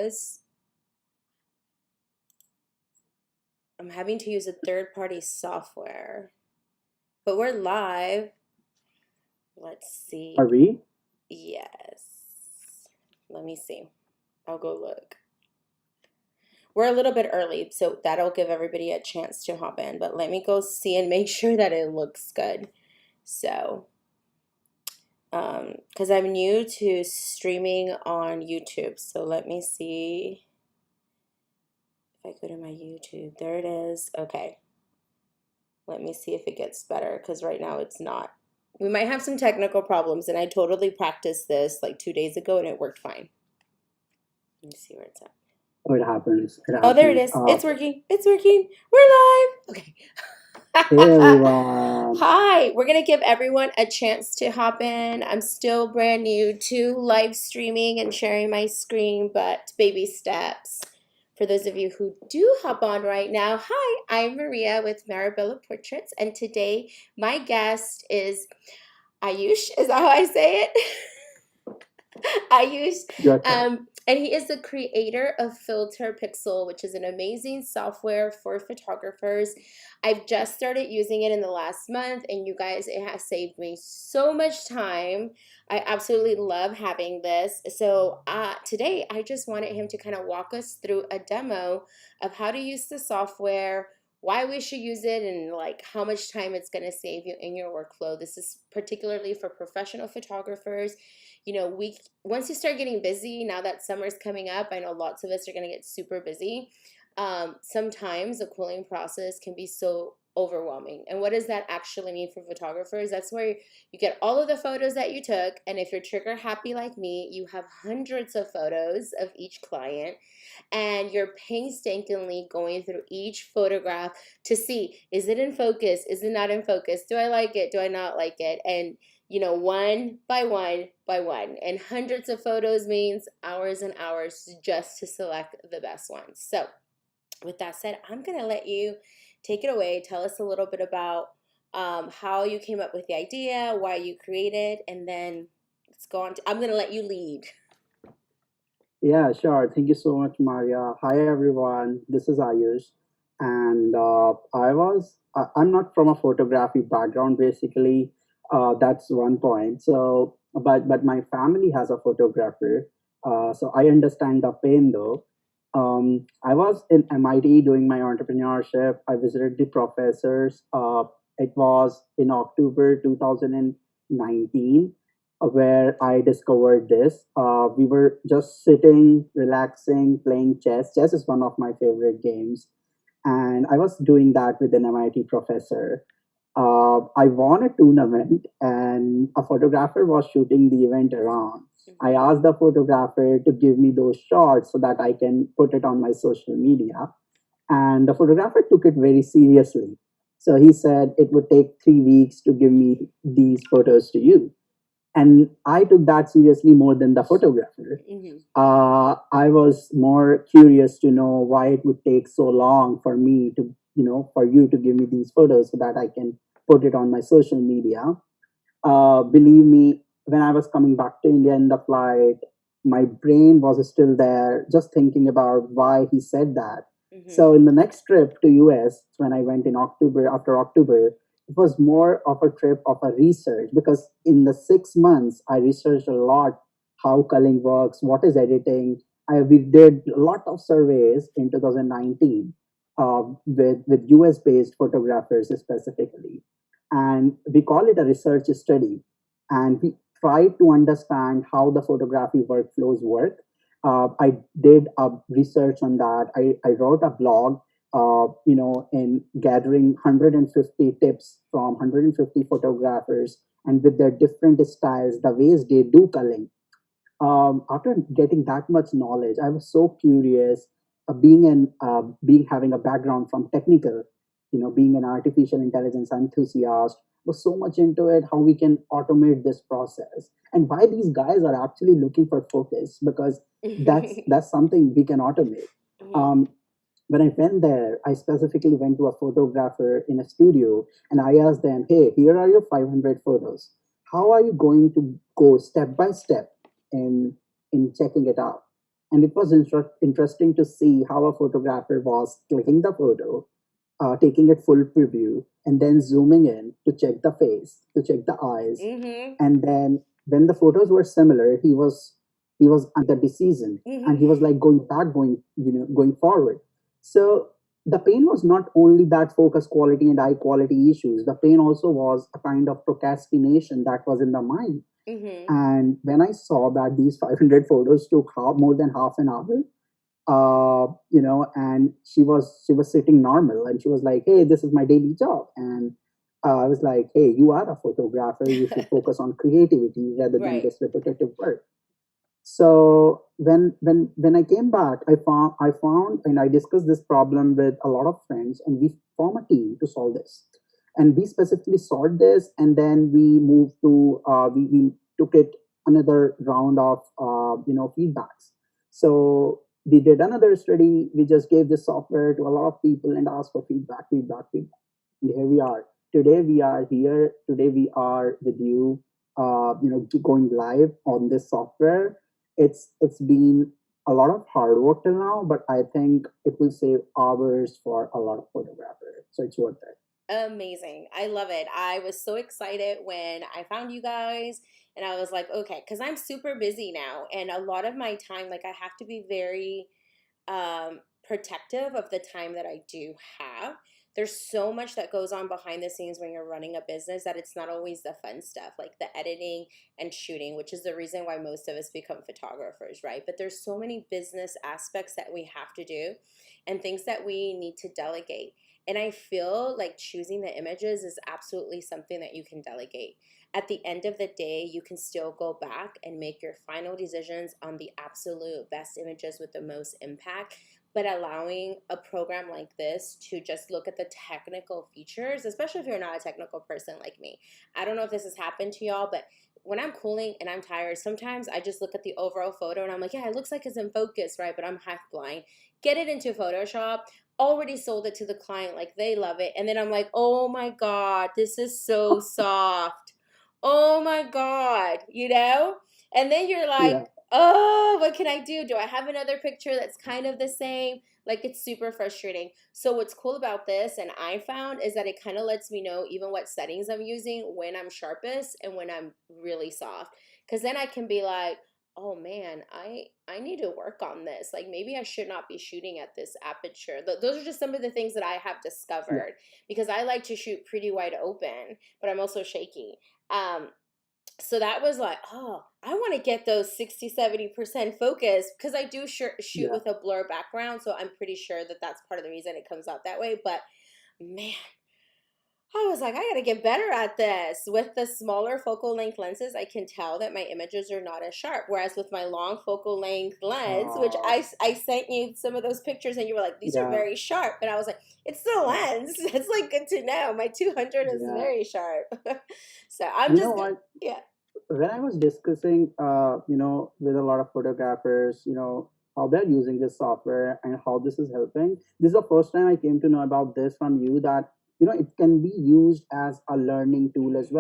because I'm having to use a third-party software. But we're live. Let's see. Are we? Yes. Let me see. I'll go look. We're a little bit early, so that'll give everybody a chance to hop in. But let me go see and make sure that it looks good. So, because I'm new to streaming on YouTube. So let me see if I go to my YouTube. There it is. Okay. Let me see if it gets better because right now it's not. We might have some technical problems, and I totally practiced this like 2 days ago and it worked fine. Let me see where it's at. Oh, it happens. It Oh, there it happens. is. It's working. It's working. We're live. Okay. Hey, everyone. Hi. We're going to give everyone a chance to hop in. I'm still brand new to live streaming and sharing my screen, but baby steps. For those of you who do hop on right now, hi, I'm Maria with Marabella Portraits, and today my guest is Ayush. Is that how I say it? Ayush. And he is the creator of Filterpixel, which is an amazing software for photographers. I've just started using it in the last month, and you guys, it has saved me so much time. I absolutely love having this. So today, I just wanted him to kind of walk us through a demo of how to use the software, why we should use it, and like how much time it's going to save you in your workflow. This is particularly for professional photographers. Once you start getting busy, now that summer's coming up, I know lots of us are going to get super busy. Sometimes the culling process can be so overwhelming. And what does that actually mean for photographers? That's where you get all of the photos that you took, and if you're trigger happy like me, you have hundreds of photos of each client, and you're painstakingly going through each photograph to see, is it in focus? Is it not in focus? Do I like it? Do I not like it? And one by one by one. And hundreds of photos means hours and hours just to select the best ones. So with that said, I'm going to let you take it away. Tell us a little bit about how you came up with the idea, why you created, and then let's go on. I'm going to let you lead. Yeah, sure. Thank you so much, Maria. Hi, everyone. This is Ayush. And I'm not from a photography background, basically. That's one point. So, but my family has a photographer. So I understand the pain though. I was in MIT doing my entrepreneurship. I visited the professors. It was in October 2019 where I discovered this. We were just sitting, relaxing, playing chess. Chess is one of my favorite games. And I was doing that with an MIT professor. I won a tournament, and a photographer was shooting the event around. I asked the photographer to give me those shots so that I can put it on my social media. And the photographer took it very seriously. So he said it would take 3 weeks to give me these photos to you. And I took that seriously more than the photographer. I was more curious to know why it would take so long for me to, for you to give me these photos so that I can put it on my social media. Believe me, when I was coming back to India in the flight, my brain was still there, just thinking about why he said that. So in the next trip to US, when I went in October, after October, it was more of a trip of a research because in the 6 months I researched a lot how culling works, what is editing. We did a lot of surveys in 2019 with US based photographers specifically, and we call it a research study. And we try to understand how the photography workflows work. I did a research on that. I wrote a blog, in gathering 150 tips from 150 photographers and with their different styles, the ways they do culling. After getting that much knowledge, I was so curious. Being having a background from technical, being an artificial intelligence enthusiast, was so much into it. How we can automate this process, and why these guys are actually looking for focus because that's something we can automate. Um, when I went there, I specifically went to a photographer in a studio and I asked them, hey, here are your 500 photos. How are you going to go step by step in checking it out? And it was interesting to see how a photographer was clicking the photo, taking it full preview, and then zooming in to check the face, to check the eyes, Mm-hmm. and then when the photos were similar, he was under decision, and Mm-hmm. he was like going back, going forward. So the pain was not only that focus quality and eye quality issues. The pain also was a kind of procrastination that was in the mind. Mm-hmm. And when I saw that these 500 photos took more than half an hour, and she was sitting normal, and she was like, "Hey, this is my daily job." And I was like, "Hey, you are a photographer. You should focus on creativity rather than Right. this repetitive work." So when I came back, I found and I discussed this problem with a lot of friends, and we formed a team to solve this. And we specifically solved this, and then we moved to we took it another round of feedbacks. So we did another study. We just gave this software to a lot of people and asked for feedback, feedback, feedback. And here we are. Today we are here. Today we are with you. Going live on this software. It's been a lot of hard work till now, but I think it will save hours for a lot of photographers. So it's worth it. Amazing. I love it. I was so excited when I found you guys, and I was like, okay, because I'm super busy now, and a lot of my time, like, I have to be very protective of the time that I do have. There's so much that goes on behind the scenes when you're running a business that it's not always the fun stuff, like the editing and shooting, which is the reason why most of us become photographers, right? But there's so many business aspects that we have to do and things that we need to delegate. And I feel like choosing the images is absolutely something that you can delegate. At the end of the day, you can still go back and make your final decisions on the absolute best images with the most impact. But allowing a program like this to just look at the technical features, especially if you're not a technical person like me. I don't know if this has happened to y'all, but when I'm cooling and I'm tired, sometimes I just look at the overall photo and I'm like, yeah, it looks like it's in focus, right? But I'm half blind. Get it into Photoshop, already sold it to the client, like they love it, and then I'm like, oh my god, this is so soft, oh my god, and then you're like, Yeah, oh, what can I do I have another picture that's kind of the same? Like, it's super frustrating. So what's cool about this, and I found, is that it kind of lets me know even what settings I'm using when I'm sharpest and when I'm really soft, because then I can be like, oh man, I need to work on this. Like, maybe I should not be shooting at this aperture. Those are just some of the things that I have yeah, discovered, because I like to shoot pretty wide open, but I'm also shaky. Um, so that was like, oh, I want to get those 60-70% focus, because I do shoot yeah. with a blur background, so I'm pretty sure that that's part of the reason it comes out that way. But man, I was like, I gotta get better at this. With the smaller focal length lenses, I can tell that my images are not as sharp. Whereas with my long focal length lens, which Uh, I sent you some of those pictures and you were like, these are yeah, very sharp. And I was like, it's the lens. It's like good to know. My 200 is yeah. very sharp. So I'm You know just good. what? Yeah. When I was discussing, with a lot of photographers, how they're using this software and how this is helping, this is the first time I came to know about this from you, that, it can be used as a learning tool as Mm-hmm.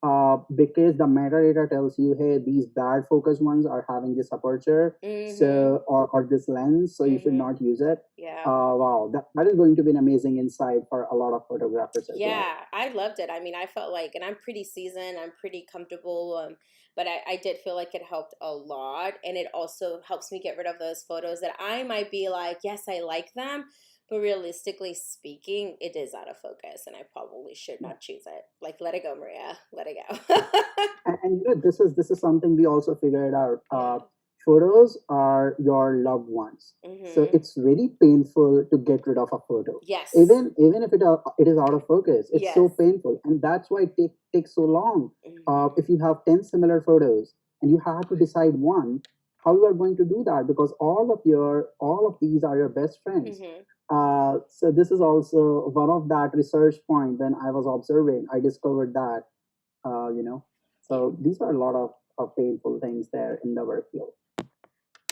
well. Because the metadata tells you, hey, these bad focus ones are having this aperture, Mm-hmm. so or this lens, so you should Mm-hmm. not use it. Yeah. Wow, that is going to be an amazing insight for a lot of photographers as well. Yeah, I loved it. I mean, I felt like, and I'm pretty seasoned, I'm pretty comfortable, but I did feel like it helped a lot. And it also helps me get rid of those photos that I might be like, yes, I like them, but realistically speaking, it is out of focus, and I probably should not choose it. Like, let it go, Maria. Let it go. And this is something we also figured out. Yeah. Photos are your loved ones, so Mm-hmm. it's very painful to get rid of a photo. Yes. Even if it is out of focus, it's so Yes. painful, and that's why it takes so long. Mm-hmm. If you have 10 similar photos and you have to decide one, how you are going to do that? Because all of these are your best friends. Mm-hmm. So this is also one of that research point. When I was observing, I discovered that uh, you know. Yeah. So these are a lot of painful things there in the workflow.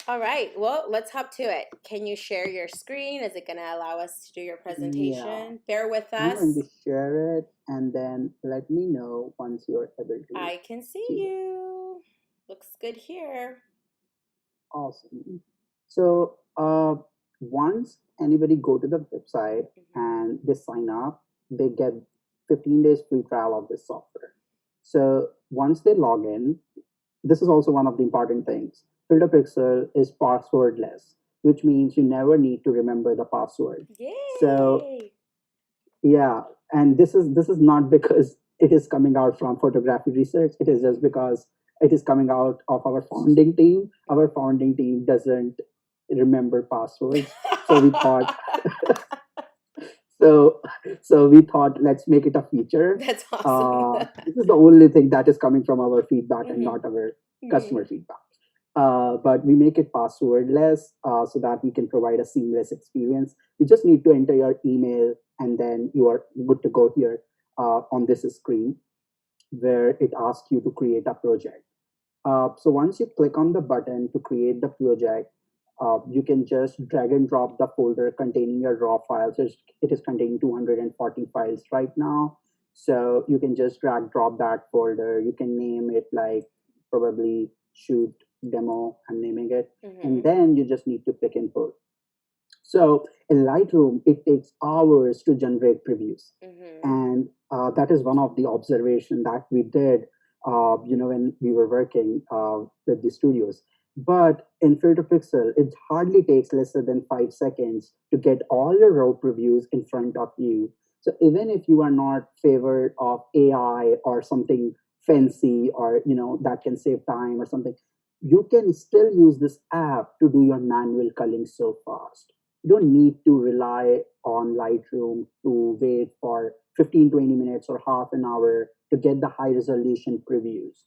All right. Well, let's hop to it. Can you share your screen? Is it going to allow us to do your Yeah, presentation? Bear with I'm going to us. share it, and then let me know once you're able to I can see see it. you. Looks good here. Awesome. So once anybody go to the website Mm-hmm. and they sign up, they get 15 days free trial of this software. So once they log in, this is also one of the important things. Filterpixel is passwordless, which means you never need to remember the password. So Yay! yeah, and this is not because it is coming out from photography research. It is just because it is coming out of our founding team. Our founding team doesn't remember passwords, so we thought so we thought let's make it a feature. That's awesome. This is the only thing that is coming from our feedback and Mm-hmm. not our Mm-hmm. customer feedback. But we make it passwordless so that we can provide a seamless experience. You just need to enter your email and then you are good to go here on this screen where it asks you to create a project. So once you click on the button to create the project, you can just drag and drop the folder containing your raw files. It is containing 240 files right now. So you can just drag drop that folder. You can name it like probably shoot demo. I'm naming it. And Mm-hmm. then you just need to pick input. So in Lightroom, it takes hours to generate previews, Mm-hmm. and that is one of the observation that we did, when we were working with the studios. But in Filterpixel, it hardly takes less than 5 seconds to get all your raw previews in front of you. So even if you are not favored of AI or something fancy or that can save time or something, you can still use this app to do your manual culling so fast. You don't need to rely on Lightroom to wait for 15-20 minutes or half an hour to get the high resolution previews.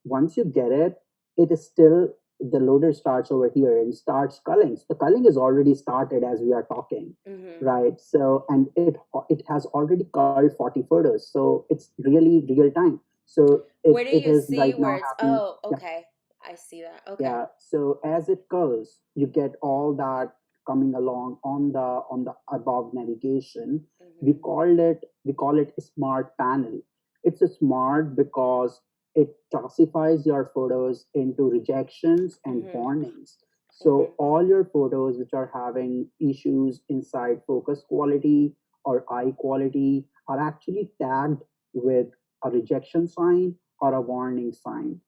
Once you get it, it is still the loader starts over here and starts culling. So the culling is already started as we are talking, Mm-hmm. right? So and it has already culled 40 photos, so it's really real time. So Where do it you is see right where now it's? happening. Oh, Yeah, okay. I see that. Okay. yeah. So as it curls, you get all that coming along on the above navigation. Mm-hmm. We call it a smart panel. It's a smart because it classifies your photos into rejections and Mm-hmm. warnings. Mm-hmm. So all your photos which are having issues inside focus quality or eye quality are actually tagged with a rejection sign or a warning sign.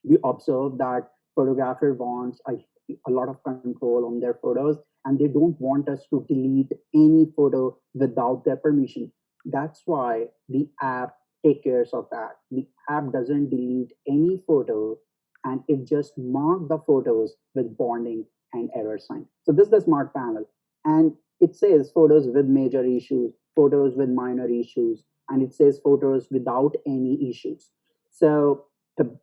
We observe that photographer wants a lot of control on their photos and they don't want us to delete any photo without their permission. That's why the app take cares of that. The app doesn't delete any photo and it just mark the photos with bonding and error sign. So this is the smart panel, and it says photos with major issues, photos with minor issues, and it says photos without any issues. So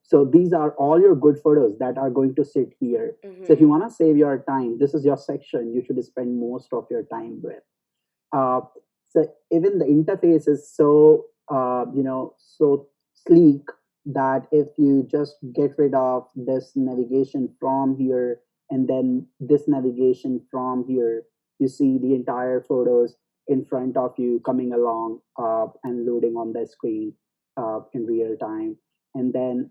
so these are all your good photos that are going to sit here. So if you Mm-hmm. want to save your time, this is your section you should spend most of your time with. uh, so even the interface is so so sleek that if you just get rid of this navigation from here and then this navigation from here, you see the entire photos in front of you coming along and loading on the screen in real time. And then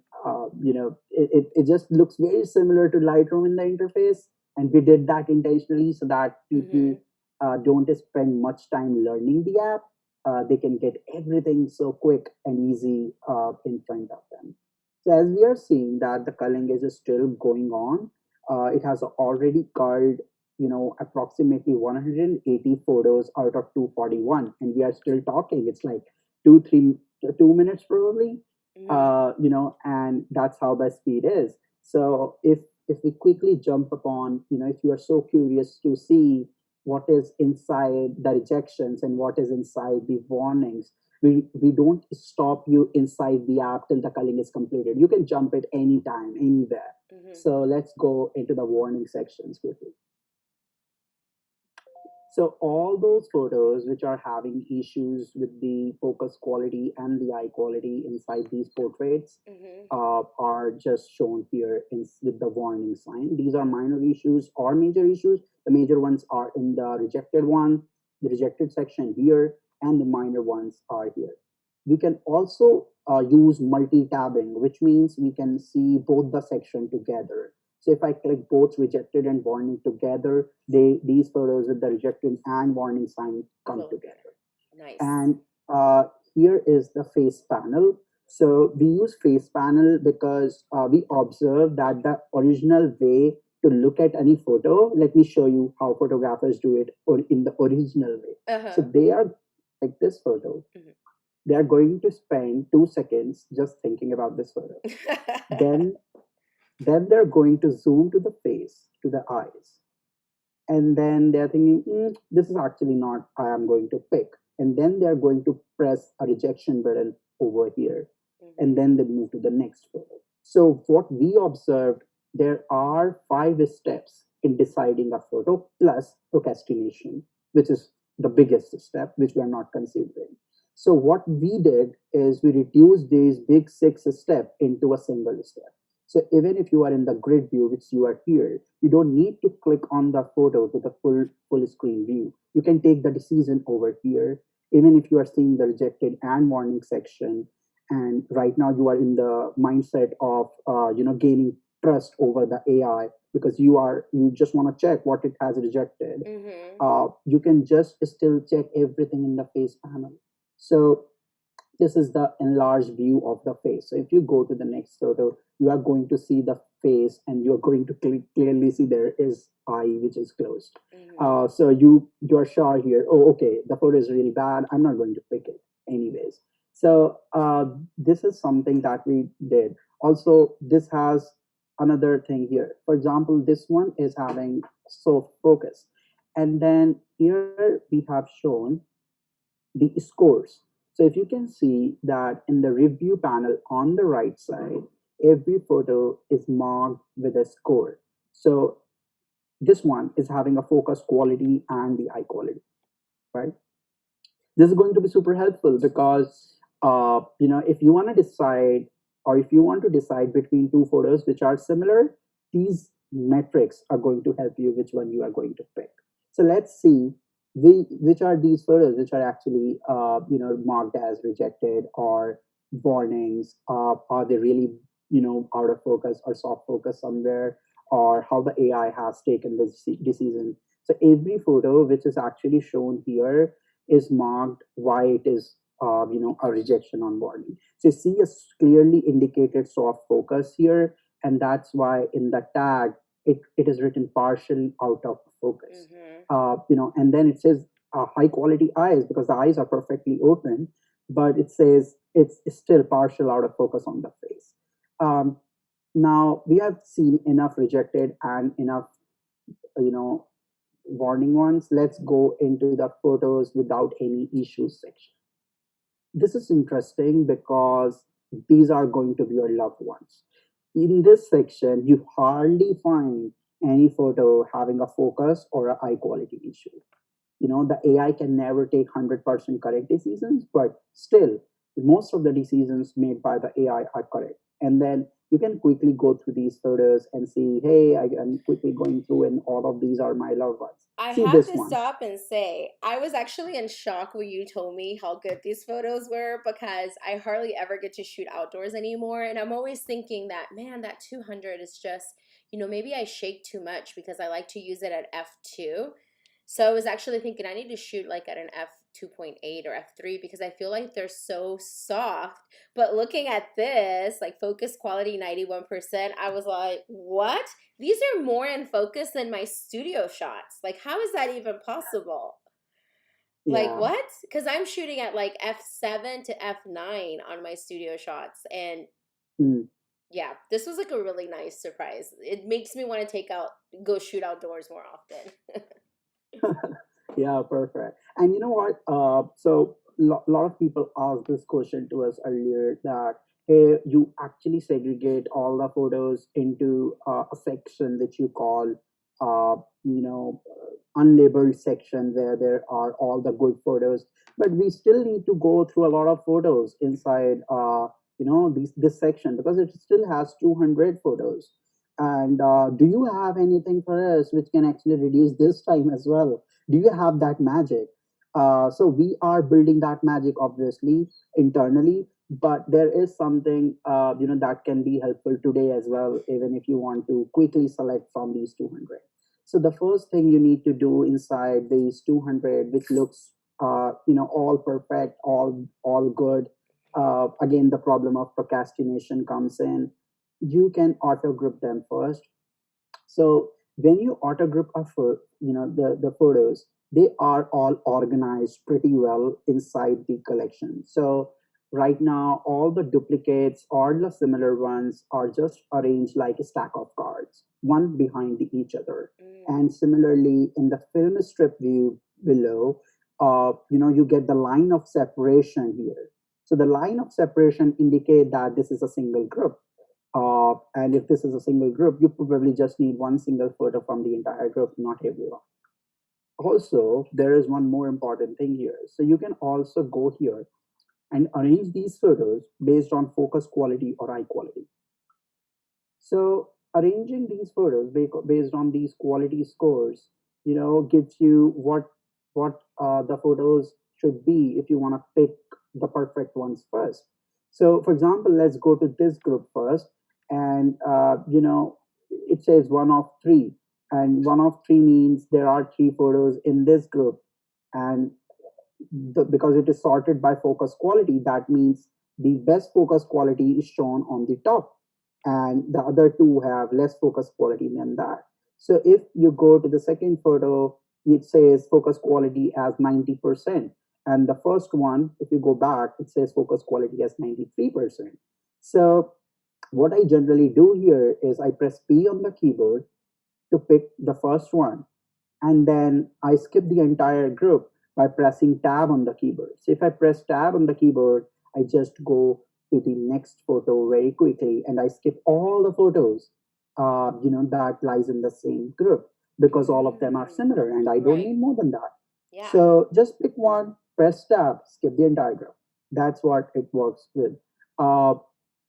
it just looks very similar to Lightroom in the interface, and we did that intentionally so that Mm-hmm. people don't spend much time learning the app. They can get everything so quick and easy in front of them. So as we are seeing that the culling is still going on, it has already culled approximately 180 photos out of 241, and we are still talking. It's like 2 3 2 minutes probably, Mm-hmm. and that's how the speed is. So if we quickly jump upon, if you are so curious to see what is inside the rejections and what is inside the warnings, we don't stop you inside the app till the culling is completed. You can jump it anytime, anywhere. Mm-hmm. So let's go into the warning sections quickly. So all those photos which are having issues with the focus quality and the eye quality inside these portraits Mm-hmm. are just shown here with the warning sign. These are minor issues or major issues. The major ones are in the rejected one, the rejected section here, and the minor ones are here. We can also use multi-tabbing, which means we can see both the section together. So if I click both rejected and warning together, these photos with the rejected and warning sign come Go together. nice. And here is the face panel. So we use face panel because we observe that the original way to look at any photo, let me show you how photographers do it or in the original way. So Uh-huh. they are like this photo. Mhm. They are going to spend 2 seconds just thinking about this photo. Then they're going to zoom to the face, to the eyes, and then they're thinking, this is actually not I am going to pick. And then they're going to press a rejection button over here. And Mhm. then they move to the next photo. So, what we observed, there are 5 steps in deciding a photo plus procrastination, which is the biggest step, which we are not considering. So, what we did is we reduced these big 6 steps into a single step. So even if you are in the grid view, which you are here, you don't need to click on the photo to the full screen view. You can take the decision over here, even if you are seeing the rejected and warning section. And right now you are in the mindset of gaining trust over the AI because you just want to check what it has rejected. Mhm. You can just still check everything in the face panel. So this is the enlarged view of the face. So if you go to the next photo, you are going to see the face and you're going to clearly see there is eye which is closed. Mhm. So you're sure here, oh, okay, the photo is really bad. I'm not going to pick it anyways. So this is something that we did. Also, this has another thing here. For example, this one is having soft focus. And then here we have shown the scores. So if you can see that in the review panel on the right side, every photo is marked with a score. So this one is having a focus quality and the eye quality, right? This is going to be super helpful because if you want to decide or if you want to decide between two photos which are similar, these metrics are going to help you which one you are going to pick. So let's see which are these photos which are actually marked as rejected or warnings. Are they really out of focus or soft focus somewhere, or how the AI has taken this decision. So every photo which is actually shown here is marked why it is a rejection on warning. So you see a clearly indicated soft focus here, and that's why in the tag it is written partial out of focus. Mhm. And then it says high quality eyes because the eyes are perfectly open, but it says it's still partial out of focus on the face. Um, Now we have seen enough rejected and enough you know warning ones. Let's go into the photos without any issues section. This is interesting because these are going to be your loved ones. In this section, you hardly find any photo having a focus or a high quality issue. The AI can never take 100% correct decisions, but still most of the decisions made by the AI are correct. And then you can quickly go through these photos and see, hey, I am quickly going through and all of these are my loved ones. I See have this to one. stop and say, I was actually in shock when you told me how good these photos were because I hardly ever get to shoot outdoors anymore. And I'm always thinking that, man, that 200 is just, maybe I shake too much because I like to use it at f2. So I was actually thinking I need to shoot like at an f2.8 or f3 because I feel like they're so soft. But looking at this, like focus quality 91%, I was like, what? These are more in focus than my studio shots. Like, how is that even possible? Like, Yeah. what? Because I'm shooting at like f7 to f9 on my studio shots. And Mm. yeah, this was like a really nice surprise. It makes me want to go shoot outdoors more often. Yeah, perfect. And you know what? So lot of people asked this question to us earlier that hey, you actually segregate all the photos into a section which you call, unlabeled section where there are all the good photos, but we still need to go through a lot of photos inside, this section because it still has 200 photos. And do you have anything for us which can actually reduce this time as well? Do you have that magic? So we are building that magic obviously internally. but there is something that can be helpful today as well, even if you want to quickly select from these 200. So the first thing you need to do inside these 200, which looks all perfect, all good, again the problem of procrastination comes in. You can auto group them first. So when you auto group a the photos, they are all organized pretty well inside the collection. So right now, all the duplicates or the similar ones are just arranged like a stack of cards, one behind each other. Mm. And similarly, in the film strip view below, you get the line of separation here. So the line of separation indicate that this is a single group, and if this is a single group, you probably just need one single photo from the entire group, not everyone. Also, there is one more important thing here. So you can also go here and arrange these photos based on focus quality or eye quality. So arranging these photos based on these quality scores, gives you what the photos should be if you want to pick the perfect ones first. So, for example, let's go to this group first, and it says one of three, and one of three means there are three photos in this group, and because it is sorted by focus quality, that means the best focus quality is shown on the top, and the other two have less focus quality than that. So if you go to the second photo, it says focus quality as 90%. And the first one, if you go back, it says focus quality as 93%. So what I generally do here is I press P on the keyboard to pick the first one, and then I skip the entire group by pressing tab on the keyboard. So if I press tab on the keyboard, I just go to the next photo very quickly, and I skip all the photos, that lies in the same group, because all of them are Mm. similar, and I don't Right. need more than that. Yeah. So just pick one, press tab, skip the entire group. That's what it works with. Uh,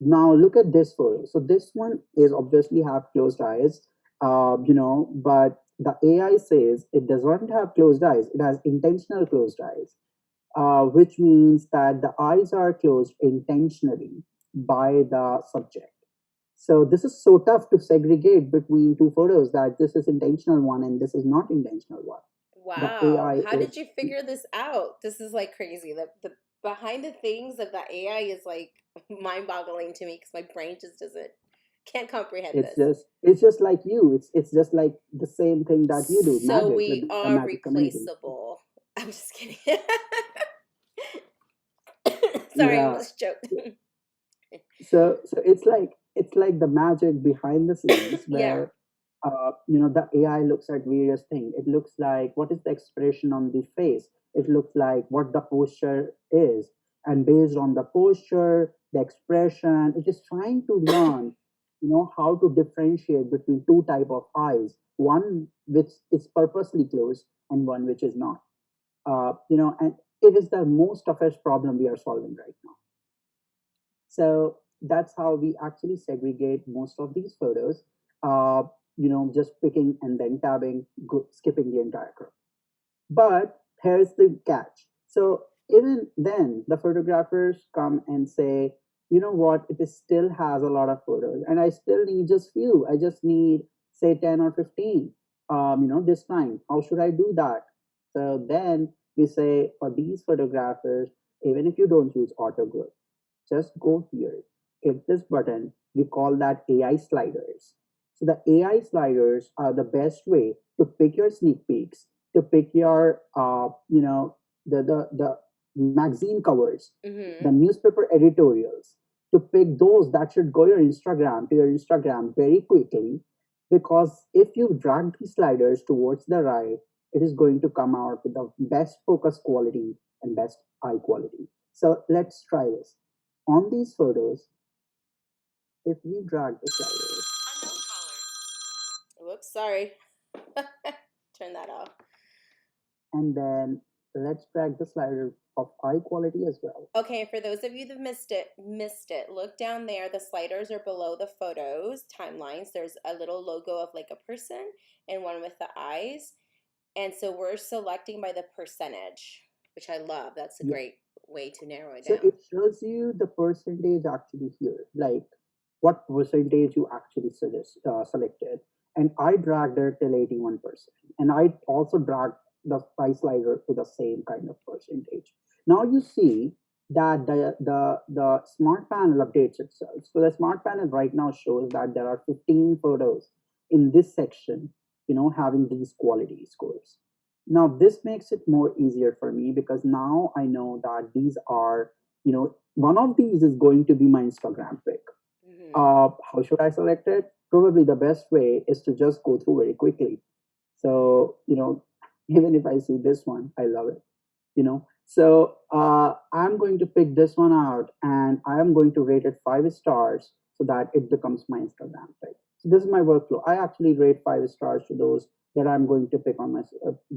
Now look at this photo. So this one is obviously have closed eyes, but the AI says it does not have closed eyes. It has intentional closed eyes, which means that the eyes are closed intentionally by the subject. So this is so tough to segregate between two photos, that this is intentional one and this is not intentional one. The Wow. AI How did is you figure this out? This is like crazy. The behind the things of the AI is like mind-boggling to me because my brain just doesn't can't comprehend this. it's just like you. It's just like the same thing that you do, So magic, with we the are magic community. replaceable. I'm just kidding. Sorry, I Yeah. almost choked. So it's like the magic behind the scenes, Yeah. where the AI looks at various things. It looks like what is the expression on the face. It looks like what the posture is, and based on the posture, the expression, it is trying to learn, how to differentiate between two type of eyes, one which is purposely closed and one which is not. And it is the most toughest problem we are solving right now. So that's how we actually segregate most of these photos. Uh, just picking and then tabbing, skipping the entire group. But here's the catch. So even then, the photographers come and say, you know what, it is still has a lot of photos, and I still need just few. I just need, say, 10 or 15. This time, how should I do that? So then we say, for these photographers, even if you don't use auto group, just go here, click this button. We call that AI sliders. So the AI sliders are the best way to pick your sneak peeks, to pick your, the magazine covers, the Mm-hmm. newspaper editorials, to pick those that should go to your Instagram very quickly. Because if you drag the sliders towards the right, it is going to come out with the best focus quality and best eye quality. So let's try this. On these photos, if we drag the sliders, Whoops, sorry. Turn that off. and then let's drag the slider of eye quality as well. Okay, for those of you that missed it. Look down there. The sliders are below the photos, timelines. There's a little logo of like a person and one with the eyes. And so we're selecting by the percentage, which I love. That's a Yeah, great way to narrow it So down. it shows you the percentage actually here, like what percentage you actually selected. And I dragged it till 81%. And I also dragged the price slider to the same kind of percentage. Now you see that the smart panel updates itself. So the smart panel right now shows that there are 15 photos in this section, having these quality scores. Now this makes it more easier for me because now I know that these are, one of these is going to be my Instagram pic. Mm-hmm. How should I select it? Probably the best way is to just go through very quickly. So, even if I see this one, I love it. So I'm going to pick this one out and I'm going to rate it 5 stars so that it becomes my Instagram pick. So this is my workflow. I actually rate 5 stars to those that I'm going to pick on my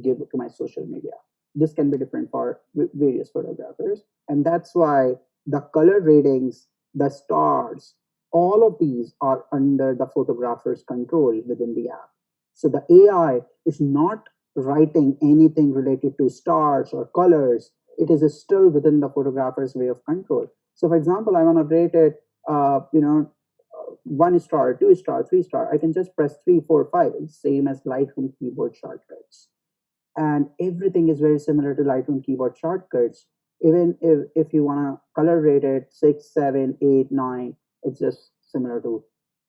give to my social media. This can be different for various photographers, and that's why the color ratings, the stars, all of these are under the photographer's control within the app. So the AI is not writing anything related to stars or colors. It is still within the photographer's way of control. So, for example, I want to rate it, 1 star, 2 star, 3 star. I can just press 3, 4, 5, same as Lightroom keyboard shortcuts. And everything is very similar to Lightroom keyboard shortcuts. Even if you want to color rate it 6, 7, 8, 9, it's just similar to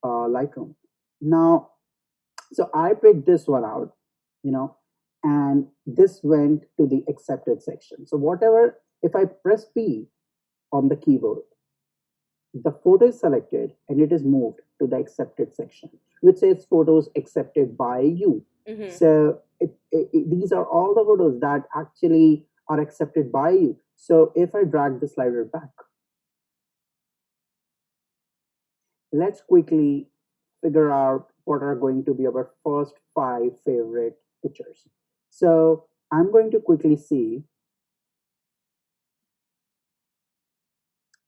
Lightroom. Now, so I picked this one out, you know, and this went to the accepted section. So whatever, if I press P on the keyboard, the photo is selected and it is moved to the accepted section, which says photos accepted by you. Mm-hmm. So these are all the photos that actually are accepted by you. So if I drag the slider back, let's quickly figure out what are going to be our first 5 favorite pictures. So I'm going to quickly see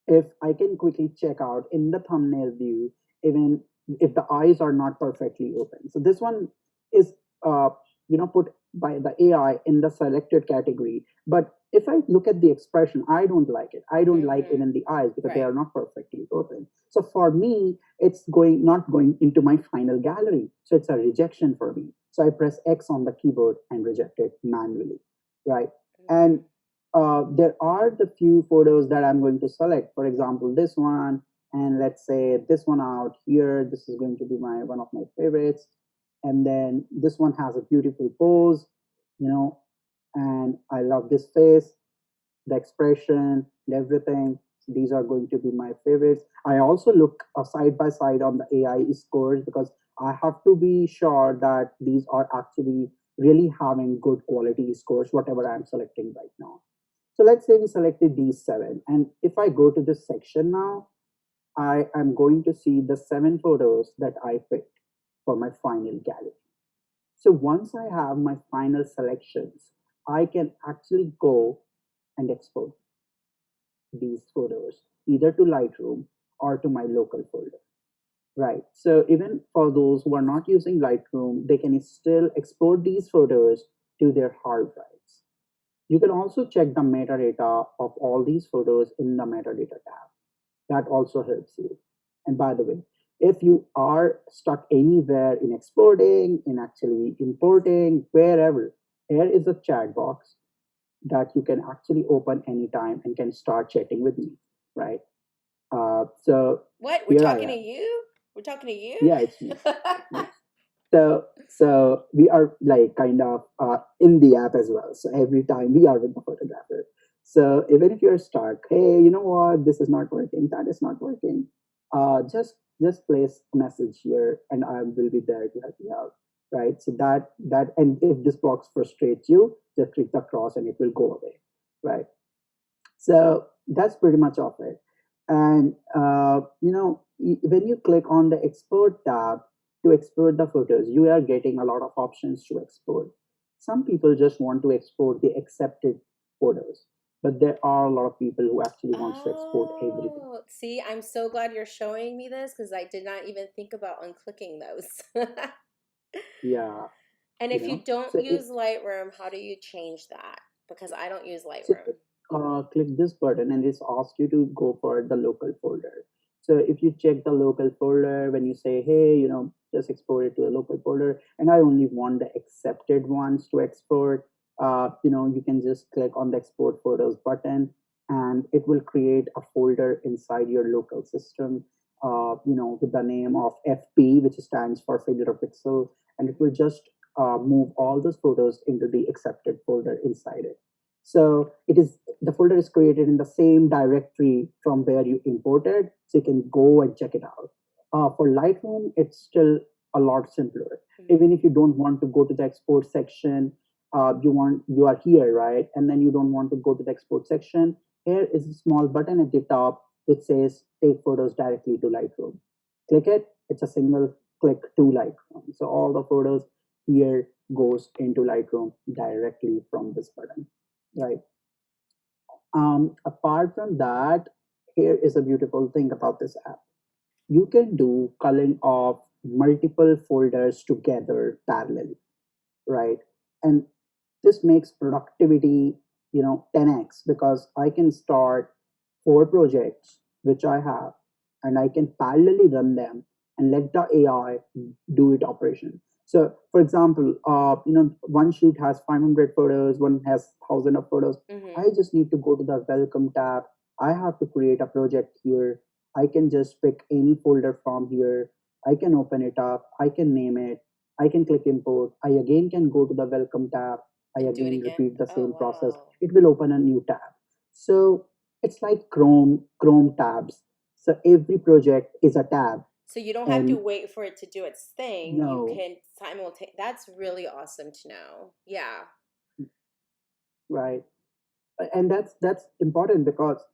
if I can quickly check out in the thumbnail view, even if the eyes are not perfectly open. So this one is, put by the AI in the selected category. But if I look at the expression, I don't like it. I don't like Mm-hmm. even the eyes because they Right. are not perfectly open. So for me, it's not going into my final gallery. So it's a rejection for me. So I press X on the keyboard and reject it manually, right? And there are the few photos that I'm going to select. For example, this one, and let's say this one out here. This is going to be one of my favorites. And then this one has a beautiful pose, you know, and I love this face, the expression, and everything. So these are going to be my favorites. I also look side by side on the AI scores because I have to be sure that these are actually really having good quality scores, whatever I'm selecting right now. So let's say we selected these 7. And if I go to this section now, I am going to see the 7 photos that I picked for my final gallery. So once I have my final selections, I can actually go and export these photos either to Lightroom or to my local folder. Right. So even for those who are not using Lightroom, they can still export these photos to their hard drives. You can also check the metadata of all these photos in the metadata tab. That also helps you. And by the way, if you are stuck anywhere in exporting, in actually importing, wherever, here is a chat box that you can actually open anytime and can start chatting with me, right? So What? We're here I talking to am. you? We're talking to you? Yeah, it's me. Yes. So we are like kind of in the app as well. So every time we are with the photographer. So even if you're stuck, hey, you know what, this is not working, that is not working, just place a message here and I will be there to help you out, right? So that and if this box frustrates you, just click the cross and it will go away, right? So that's pretty much of it. And when you click on the export tab to export the photos, you are getting a lot of options to export. Some people just want to export the accepted photos, but there are a lot of people who actually wants to export everything. Oh, see, I'm so glad you're showing me this because I did not even think about unclicking those. Yeah, And you if know. you don't So use Lightroom, how do you change that? Because I don't use so Lightroom. click this button and this asks you to go for the local folder. So if you check the local folder, when you say, hey, just export it to a local folder, and I only want the accepted ones to export, you can just click on the export photos button and it will create a folder inside your local system, with the name of FP, which stands for Filterpixel, and it will just move all those photos into the accepted folder inside it. So the folder is created in the same directory from where you imported, so you can go and check it out. For Lightroom, it's still a lot simpler. Even if you don't want to go to the export section, you are here, right? And then you don't want to go to the export section. Here is a small button at the top which says take photos directly to Lightroom. Click it. It's a single click to Lightroom. So all the photos here goes into Lightroom directly from this button, right? Apart from that, here is a beautiful thing about this app. You can do culling of multiple folders together parallelly, right? And this makes productivity 10x, because I can start 4 projects which I have, and I can parallelly run them and let the AI do it operation. So for example, one shoot has 500 photos, one has 1,000 of photos. Mm-hmm. I just need to go to the welcome tab. I have to create a project here. I can just pick any folder from here. I can open it up. I can name it. I can click import. I again can go to the welcome tab. I And do it again again. repeat the Oh, same process. wow. It will open a new tab. So it's like Chrome tabs. So every project is a tab. So you don't have to And wait for it to do its thing. You no, can simultaneously. That's really awesome to know. Yeah. right. And that's important, because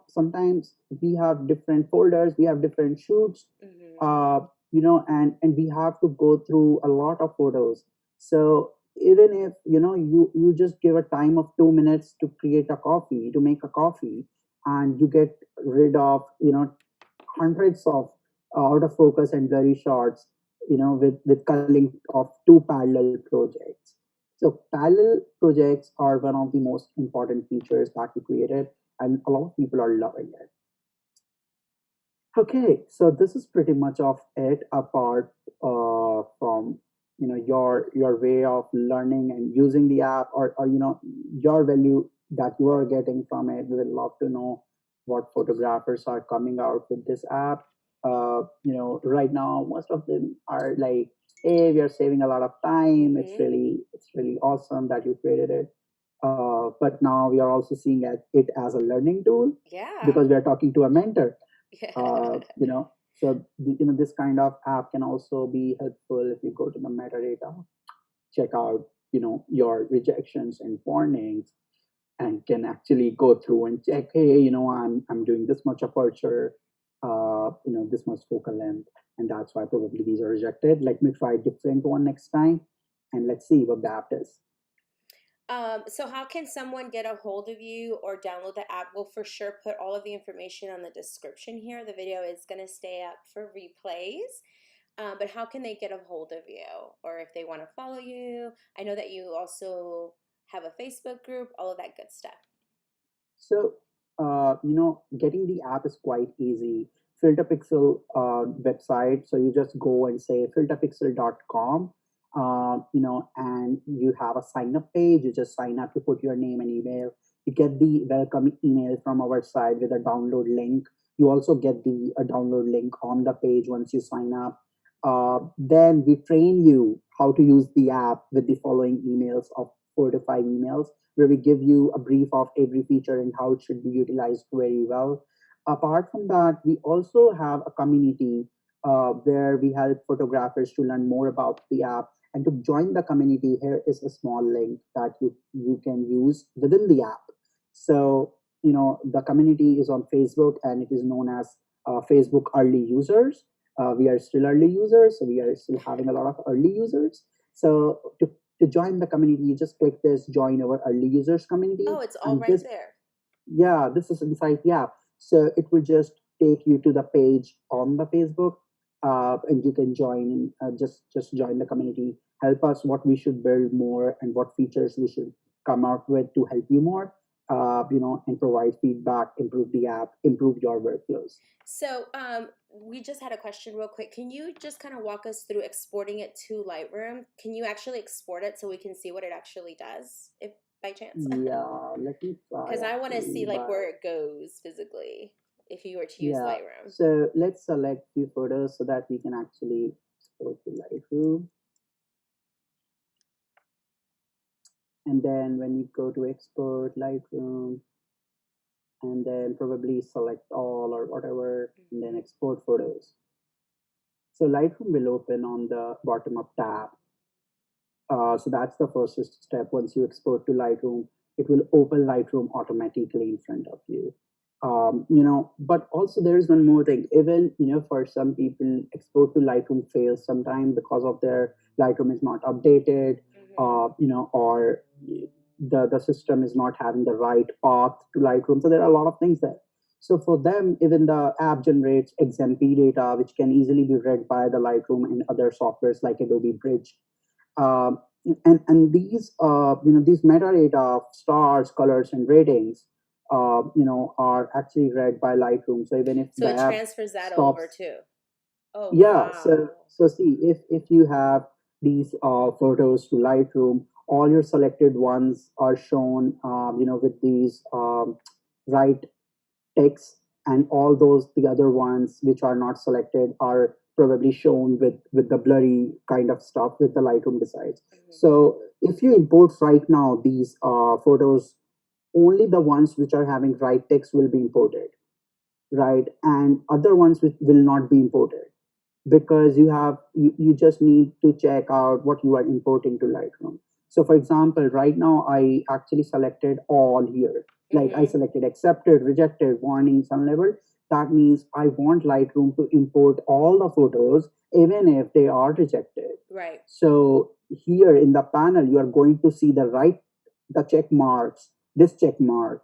sometimes we have different folders, we have different shoots, Mm-hmm. uh and we have to go through a lot of photos. So even if you just give a time of 2 minutes to create a coffee, to make a coffee, and you get rid of hundreds of out of focus and blurry shots, with culling of 2 parallel projects. So parallel projects are one of the most important features that we created, and a lot of people are loving it. Okay, so this is pretty much of it, apart from your way of learning and using the app, or your value that you are getting from it. We would love to know what photographers are coming out with this app. Right now most of them are like, hey, we are saving a lot of time. Mm-hmm. It's really awesome that you created it. But now we are also seeing it as a learning tool, Yeah. because we are talking to a mentor. Yeah. So this kind of app can also be helpful if you go to the metadata, check out your rejections and warnings, and can actually go through and check, hey, I'm doing this much aperture, this much focal length, and that's why probably these are rejected. Let me try a different one next time, and let's see what the app is. So how can someone get a hold of you or download the app? We'll for sure put all of the information on the description here. The video is going to stay up for replays. But how can they get a hold of you, or if they want to follow you? I know that you also have a Facebook group, all of that good stuff. So, getting the app is quite easy. Filterpixel website. So you just go and say filterpixel.com, and you have a sign up page. You just sign up, you put your name and email. You get the welcome email from our side with a download link. You also get the download link on the page once you sign up. Then we train you how to use the app with the following emails of 4 to 5 emails, where we give you a brief of every feature and how it should be utilized very well. Apart from that, we also have a community where we help photographers to learn more about the app. And to join the community, here is a small link that you can use within the app. So, the community is on Facebook, and it is known as Facebook Early Users. We are still early users, so we are still having a lot of early users. So to join the community, you just click this join our early users community, Oh, it's all and right this, there. yeah, this is inside the app. So it will just take you to the page on the Facebook, and you can join in. Just join the community. Help us what we should build more and what features we should come out with to help you more. and provide feedback, improve the app, improve your workflows. So, we just had a question real quick. Can you just kind of walk us through exporting it to Lightroom? Can you actually export it so we can see what it actually does, if by chance? Yeah, let me try Because I want to see actually. like But where it goes physically if you were to use yeah, Lightroom. so let's select few photos so that we can actually export to Lightroom. And then when you go to export Lightroom, and then probably select all or whatever, and then export photos. So Lightroom will open on the bottom of tab. So that's the first step. Once you export to Lightroom, it will open Lightroom automatically in front of you. But also there is one more thing. Even for some people, export to Lightroom fails sometimes because of their Lightroom is not updated, or the system is not having the right path to Lightroom. So there are a lot of things there. So for them, even the app generates XMP data, which can easily be read by the Lightroom and other softwares like Adobe Bridge. um, and these metadata of stars, colors, and ratings, are actually read by Lightroom. So even if So the it app transfers that over stops, too. Oh, yeah. wow. So see, if you have these photos to Lightroom, all your selected ones are shown, with these right text, and all those the other ones which are not selected are probably shown with the blurry kind of stuff with the Lightroom decides. So if you import right now these photos, only the ones which are having right text will be imported, right, and other ones which will not be imported, because you just need to check out what you are importing to Lightroom. So for example, right now I actually selected all here. Like I selected accepted, rejected, warnings, unlabeled. That means I want Lightroom to import all the photos even if they are rejected. Right. So here in the panel, you are going to see the check marks, this check mark,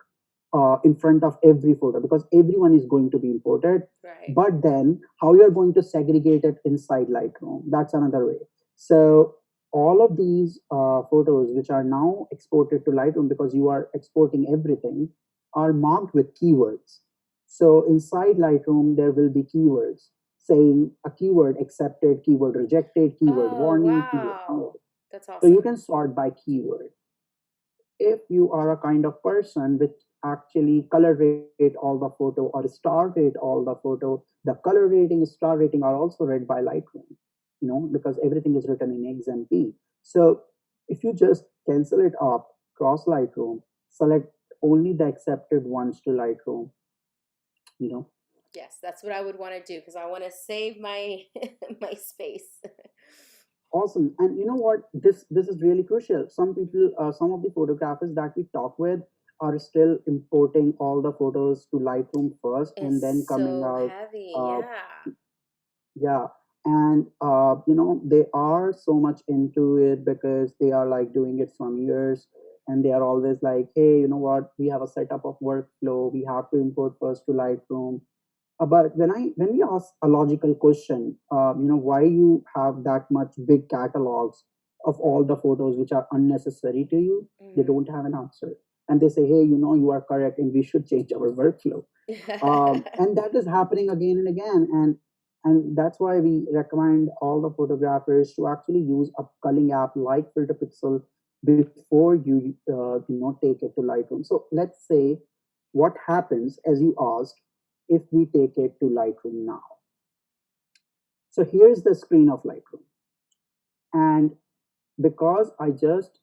in front of every photo, because everyone is going to be imported. Right. But then how you're going to segregate it inside Lightroom, that's another way. So all of these photos which are now exported to Lightroom, because you are exporting everything, are marked with keywords. So inside Lightroom there will be keywords saying a keyword accepted, keyword rejected, keyword Oh, warning, keyword wow. unlabeled. That's So you awesome. can sort by keyword. If you are a kind of person which actually color rate all the photo or star rate all the photo, the color rating, star rating are also read by Lightroom, because everything is written in XMP. So if you just cancel it up, cross Lightroom, select only the accepted ones to Lightroom, you know. Yes, that's what I would want to do because I want to save my my space. Awesome. And you know what? This is really crucial. Some people, some of the photographers that we talk with are still importing all the photos to Lightroom first and then It's coming so out. heavy. Uh, Yeah. yeah, and they are so much into it because they are like doing it some years, and they are always like, hey, you know what? We have a setup of workflow. We have to import first to Lightroom. But when we ask a logical question, why you have that much big catalogs of all the photos which are unnecessary to you, they don't have an answer, and they say, hey, you are correct, and we should change our workflow. And that is happening again and again, and that's why we recommend all the photographers to actually use a culling app like Filterpixel before you take it to Lightroom. So let's say what happens, as you asked, if we take it to Lightroom now. So here's the screen of Lightroom. And because I just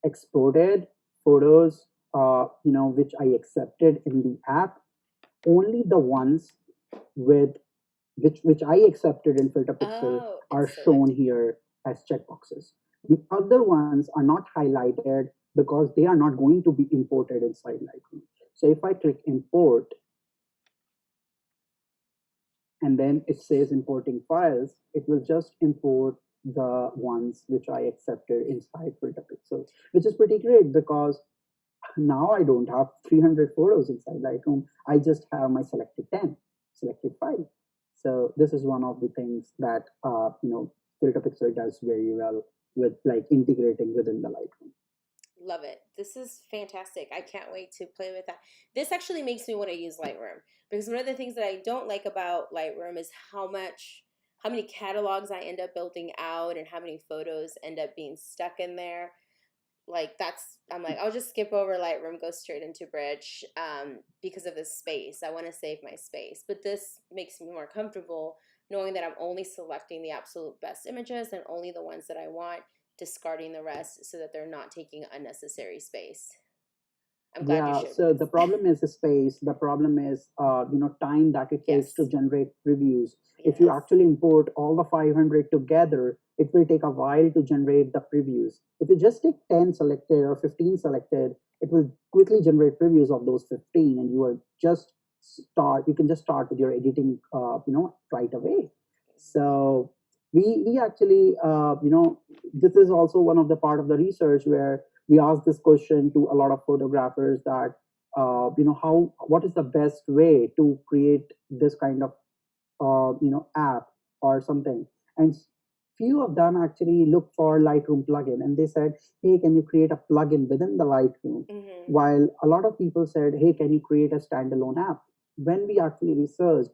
exported photos, which I accepted in the app, only the ones with which I accepted in Filterpixel Oh, are it's shown selected. here as checkboxes. The other ones are not highlighted because they are not going to be imported inside Lightroom. So if I click import, and then it says importing files, it will just import the ones which I accepted inside Filterpixel, which is pretty great because now I don't have 300 photos inside Lightroom. I just have my selected 10, selected 5. So this is one of the things that Filterpixel does very well with like integrating within the Lightroom. Love it. this is fantastic. I can't wait to play with that. This actually makes me want to use Lightroom because one of the things that I don't like about Lightroom is how many catalogs I end up building out and how many photos end up being stuck in there. Like I'm like, I'll just skip over Lightroom, go straight into Bridge, because of the space. I want to save my space, but this makes me more comfortable knowing that I'm only selecting the absolute best images and only the ones that I want, discarding the rest so that they're not taking unnecessary space. I'm glad you Yeah, showed me so the this. problem is the space. The problem is, time that it takes to Yes, generate previews. If you yes. actually import all the 500 together, it will take a while to generate the previews. If you just take 10 selected or 15 selected, it will quickly generate previews of those 15, and you can just start with your editing, right away. So we actually, this is also one of the part of the research where we asked this question to a lot of photographers that how what is the best way to create this kind of app or something, and few of them actually look for Lightroom plugin, and they said, hey, can you create a plugin within the Lightroom, Mm-hmm. while a lot of people said, hey, can you create a standalone app. When we actually researched,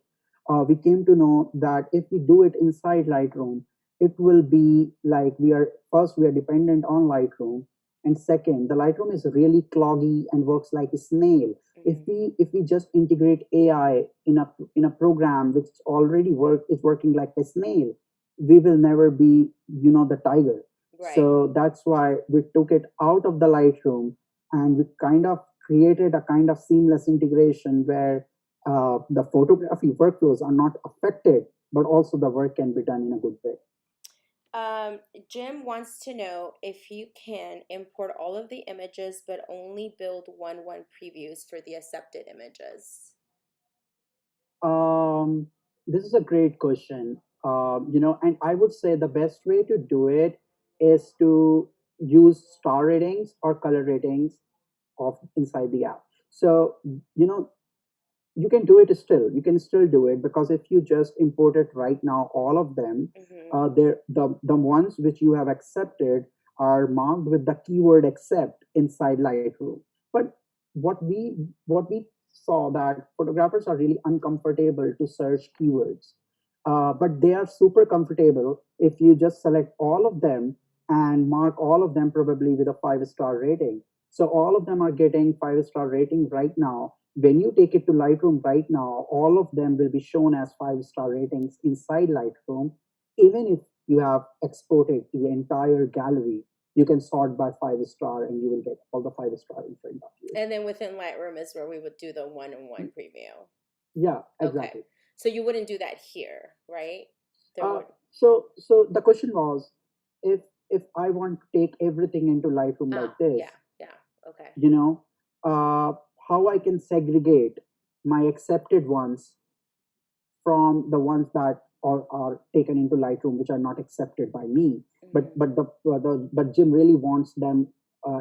we came to know that if we do it inside Lightroom, it will be like we are dependent on Lightroom, and second, the Lightroom is really cloggy and works like a snail. if Mm-hmm. we if we just integrate AI in a program which already is working like a snail, we will never be the tiger. Right. So that's why we took it out of the Lightroom, and we kind of created a kind of seamless integration where the photography workflows are not affected, but also the work can be done in a good way. Jim wants to know if you can import all of the images but only build one previews for the accepted images. Um, this is a great question. And I would say the best way to do it is to use star ratings or color ratings of inside the app. So, you can do it still. You can still do it, because if you just import it right now, all of them, Mm-hmm. the ones which you have accepted are marked with the keyword accept inside Lightroom. But what we saw that photographers are really uncomfortable to search keywords, but they are super comfortable if you just select all of them and mark all of them probably with a 5-star rating. So all of them are getting 5-star rating right now. When you take it to Lightroom right now, all of them will be shown as 5-star ratings inside Lightroom. Even if you have exported the entire gallery, you can sort by 5-star and you will get all the 5-star in front of you. And then within Lightroom is where we would do the one preview. Yeah, Okay. exactly. So you wouldn't do that here, right? There Uh, would. so the question was, if I want to take everything into Lightroom like Ah, yeah, this, yeah. Okay. you know, uh, how I can segregate my accepted ones from the ones that are taken into Lightroom, which are not accepted by me. But Mm-hmm. Jim really wants them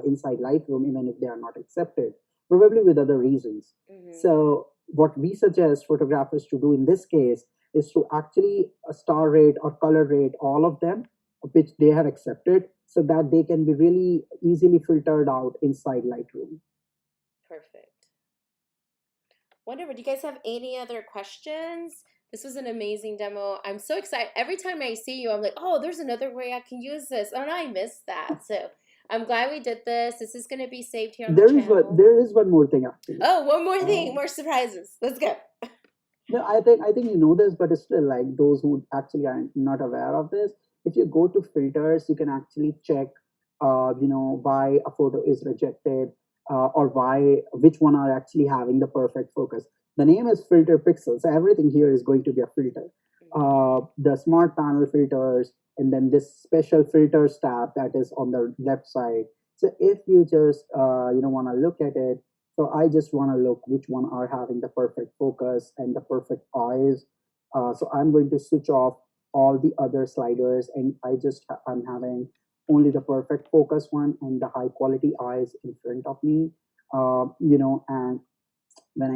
inside Lightroom, even if they are not accepted, probably with other reasons. Mm-hmm. So what we suggest photographers to do in this case is to actually star rate or color rate all of them, which they have accepted, so that they can be really easily filtered out inside Lightroom. Perfect. Wonderful. Do you guys have any other questions? This was an amazing demo. I'm so excited. Every time I see you, I'm like, oh, there's another way I can use this. Oh, no, I missed that. So I'm glad we did this. This is going to be saved here on the channel. There is one more thing actually. Oh, one more thing, Um, more surprises. Let's go. No, I think you know this, but it's still like those who actually are not aware of this. If you go to filters, you can actually check, why a photo is rejected, or which one are actually having the perfect focus. The name is Filterpixel, so everything here is going to be a filter. Mm-hmm. The smart panel filters, and then this special filters tab that is on the left side. So if you just want to look at it, so I just want to look which one are having the perfect focus and the perfect eyes. So I'm going to switch off all the other sliders, and I'm having only the perfect focus one and the high quality eyes in front of me. And when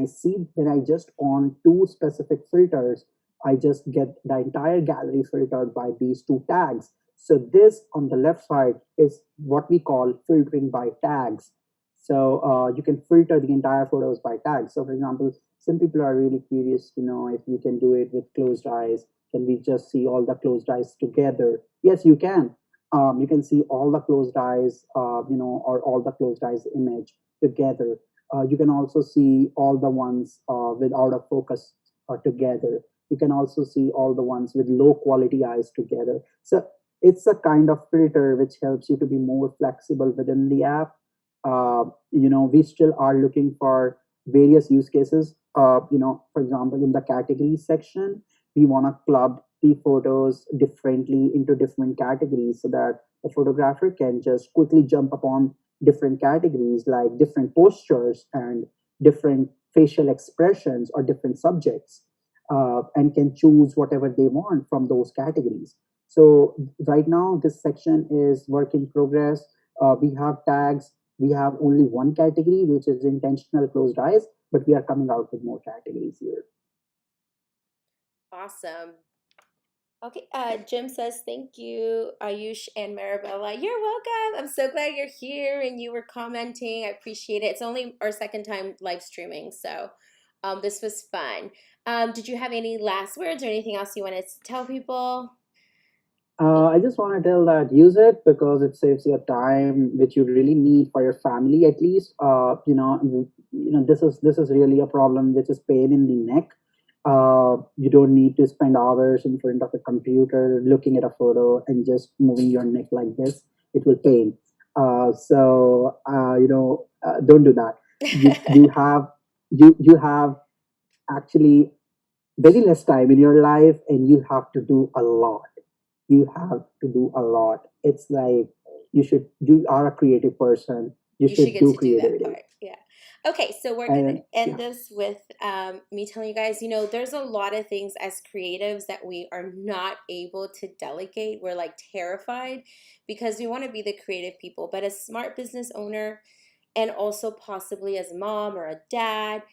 I just on two specific filters, I just get the entire gallery filtered by these two tags. So this on the left side is what we call filtering by tags. So you can filter the entire photos by tags. So for example, some people are really curious to know if we can do it with closed eyes. Can we just see all the closed eyes together? Yes, you can. You can see all the closed eyes, or all the closed eyes image together. You can also see all the ones with out of focus together. You can also see all the ones with low quality eyes together. So it's a kind of filter which helps you to be more flexible within the app. We still are looking for various use cases. For example, in the categories section, we want to club the photos differently into different categories so that the photographer can just quickly jump upon different categories like different postures and different facial expressions or different subjects, and can choose whatever they want from those categories. So right now, this section is work in progress. We have tags. We have only one category, which is intentional closed eyes, but we are coming out with more categories here. Awesome. Okay, Jim says thank you, Ayush and Marabella. You're welcome. I'm so glad you're here and you were commenting. I appreciate it. It's only our second time live streaming, so this was fun. Did you have any last words or anything else you wanted to tell people? I just want to tell that use it because it saves your time, which you really need for your family at least. This is really a problem which is pain in the neck. You don't need to spend hours in front of a computer looking at a photo and just moving your neck like this. It will pain. Don't do that. You have actually very less time in your life, and you have to do a lot. You have to do a lot. It's like you are a creative person. You You should should get do to do that creativity. part. Yeah. Okay, so we're going to And end yeah. this with me telling you guys, there's a lot of things as creatives that we are not able to delegate. We're like terrified because we want to be the creative people. But as smart business owner, and also possibly as a mom or a dad,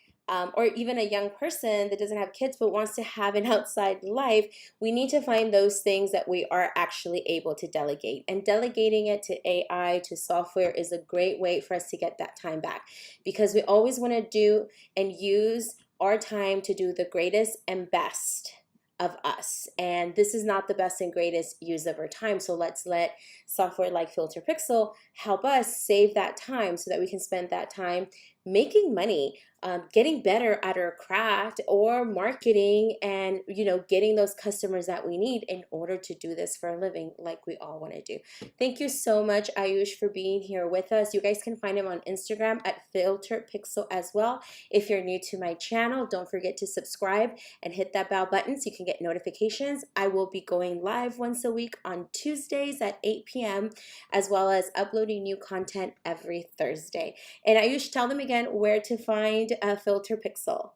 or even a young person that doesn't have kids but wants to have an outside life, we need to find those things that we are actually able to delegate. And delegating it to AI, to software, is a great way for us to get that time back, because we always want to do and use our time to do the greatest and best of us. And this is not the best and greatest use of our time. So let's let software like Filterpixel help us save that time so that we can spend that time making money, getting better at our craft or marketing, and getting those customers that we need in order to do this for a living like we all want to do. Thank you so much, Ayush, for being here with us. You guys can find him on Instagram at Filterpixel as well. If you're new to my channel, don't forget to subscribe and hit that bell button so you can get notifications. I will be going live once a week on Tuesdays at 8 p.m., as well as uploading new content every Thursday. And Ayush, tell them again where to find Filterpixel.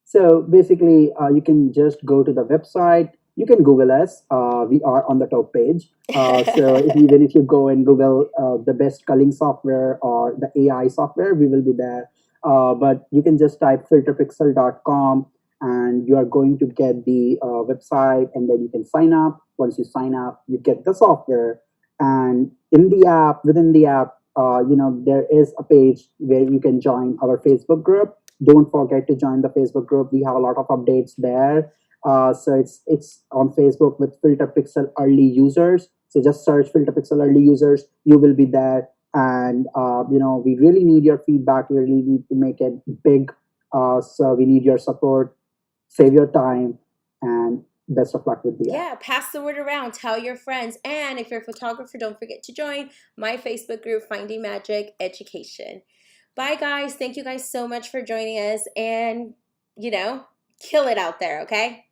So basically, you can just go to the website. You can Google us. We are on the top page. So even if you go and Google the best culling software or the AI software, we will be there. But you can just type filterpixel.com and you are going to get the website, and then you can sign up. Once you sign up, you get the software. And in the app, within the app, there is a page where you can join our Facebook group. Don't forget to join the Facebook group. We have a lot of updates there. So it's on Facebook with Filterpixel early users. So just search Filterpixel early users. You will be there. And we really need your feedback. We really need to make it big. So we need your support. Save your time, and best of luck with the app. Yeah, pass the word around, tell your friends. And if you're a photographer, don't forget to join my Facebook group, Finding Magic Education. Bye, guys. Thank you guys so much for joining us. And, kill it out there, okay?